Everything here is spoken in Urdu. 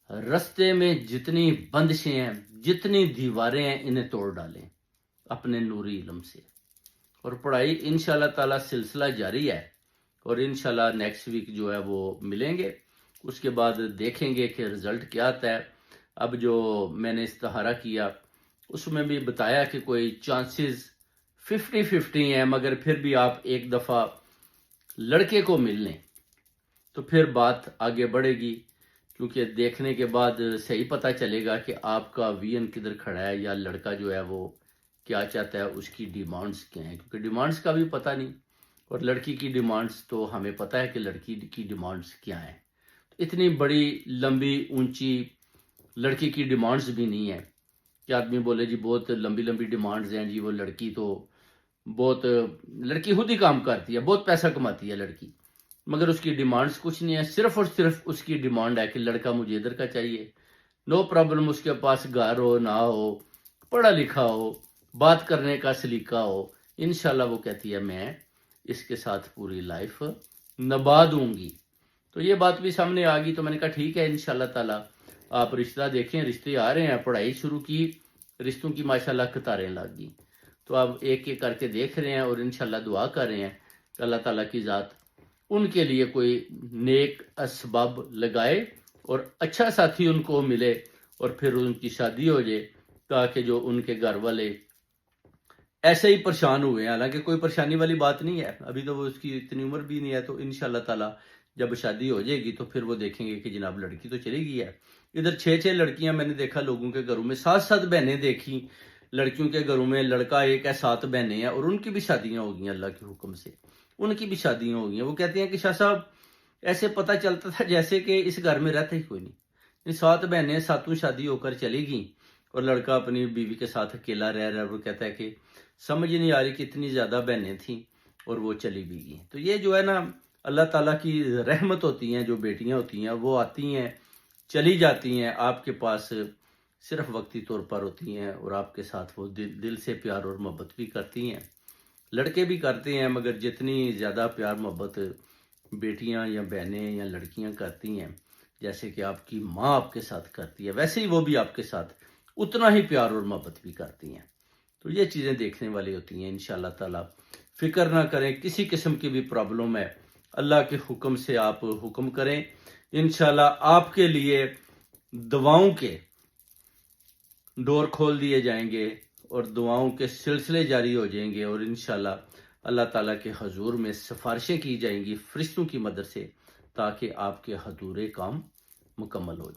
رستے میں جتنی بندشیں ہیں، جتنی دیواریں ہیں، انہیں توڑ ڈالیں اپنے نوری علم سے. اور پڑھائی انشاءاللہ تعالی سلسلہ جاری ہے، اور انشاءاللہ نیکسٹ ویک جو ہے وہ ملیں گے. اس کے بعد دیکھیں گے کہ رزلٹ کیا آتا ہے. اب جو میں نے استخارہ کیا اس میں بھی بتایا کہ کوئی چانسز 50-50 ہیں، مگر پھر بھی آپ ایک دفعہ لڑکے کو مل لیں تو پھر بات آگے بڑھے گی، کیونکہ دیکھنے کے بعد صحیح پتہ چلے گا کہ آپ کا وین کدھر کھڑا ہے، یا لڑکا جو ہے وہ کیا چاہتا ہے، اس کی ڈیمانڈز کیا ہیں. کیونکہ ڈیمانڈز کا بھی پتہ نہیں، اور لڑکی کی ڈیمانڈز تو ہمیں پتہ ہے کہ لڑکی کی ڈیمانڈز کیا ہیں. اتنی بڑی لمبی اونچی لڑکی کی ڈیمانڈز بھی نہیں ہے کہ آدمی بولے جی بہت لمبی لمبی ڈیمانڈز ہیں جی. وہ لڑکی تو بہت، لڑکی خود ہی کام کرتی ہے، بہت پیسہ کماتی ہے لڑکی، مگر اس کی ڈیمانڈز کچھ نہیں ہے. صرف اور صرف اس کی ڈیمانڈ ہے کہ لڑکا مجھے ادھر کا چاہیے. نو پرابلم، اس کے پاس گھر ہو نہ ہو، پڑھا لکھا ہو، بات کرنے کا سلیقہ ہو. انشاءاللہ وہ کہتی ہے میں اس کے ساتھ پوری لائف نبھا دوں گی. تو یہ بات بھی سامنے آ گئی. تو میں نے کہا ٹھیک ہے انشاءاللہ تعالی آپ رشتہ دیکھیں. رشتے آ رہے ہیں، پڑھائی شروع کی، رشتوں کی ماشاءاللہ قطاریں لگ گئی. تو اب ایک ایک کر کے دیکھ رہے ہیں، اور انشاءاللہ دعا کر رہے ہیں کہ اللہ تعالیٰ کی ذات ان کے لیے کوئی نیک اسباب لگائے اور اچھا ساتھی ان کو ملے، اور پھر ان کی شادی ہو جائے، تاکہ جو ان کے گھر والے ایسے ہی پریشان ہوئے ہیں. حالانکہ کوئی پریشانی والی بات نہیں ہے، ابھی تو وہ اس کی اتنی عمر بھی نہیں ہے. تو انشاءاللہ تعالی جب شادی ہو جائے گی تو پھر وہ دیکھیں گے کہ جناب لڑکی تو چلی گئی ہے. ادھر 6 لڑکیاں میں نے دیکھا لوگوں کے گھروں میں، 7 بہنیں دیکھی لڑکیوں کے گھروں میں. لڑکا ایک ہے، 7 بہنیں ہیں، اور ان کی بھی شادیاں ہو گئی اللہ کے حکم سے. ان کی بھی شادیاں ہو گئی ہیں. وہ کہتے ہیں کہ شاہ صاحب ایسے پتہ چلتا تھا جیسے کہ اس گھر میں رہتا ہی کوئی نہیں. 7 بہنیں، 7 شادی ہو کر چلی گئیں، اور لڑکا اپنی بیوی کے ساتھ اکیلا رہ رہا ہے. وہ کہتا ہے کہ سمجھ نہیں آ رہی کہ اتنی زیادہ بہنیں تھیں اور وہ چلی بھی گئیں. تو یہ جو ہے نا اللہ تعالیٰ کی رحمت ہوتی ہیں. جو بیٹیاں ہوتی ہیں وہ آتی ہیں چلی جاتی ہیں، آپ کے پاس صرف وقتی طور پر ہوتی ہیں، اور آپ کے ساتھ وہ دل سے پیار اور محبت بھی کرتی ہیں. لڑکے بھی کرتے ہیں، مگر جتنی زیادہ پیار محبت بیٹیاں یا بہنیں یا لڑکیاں کرتی ہیں، جیسے کہ آپ کی ماں آپ کے ساتھ کرتی ہے، ویسے ہی وہ بھی آپ کے ساتھ اتنا ہی پیار اور محبت بھی کرتی ہیں. تو یہ چیزیں دیکھنے والی ہوتی ہیں. انشاءاللہ تعالی فکر نہ کریں، کسی قسم کی بھی پرابلم ہے اللہ کے حکم سے آپ حکم کریں، انشاءاللہ آپ کے لیے دعاؤں کے ڈور کھول دیے جائیں گے، اور دعاؤں کے سلسلے جاری ہو جائیں گے. اور انشاءاللہ اللہ تعالیٰ کے حضور میں سفارشیں کی جائیں گی فرشتوں کی مدد سے، تاکہ آپ کے ادھورے کام مکمل ہو جائیں.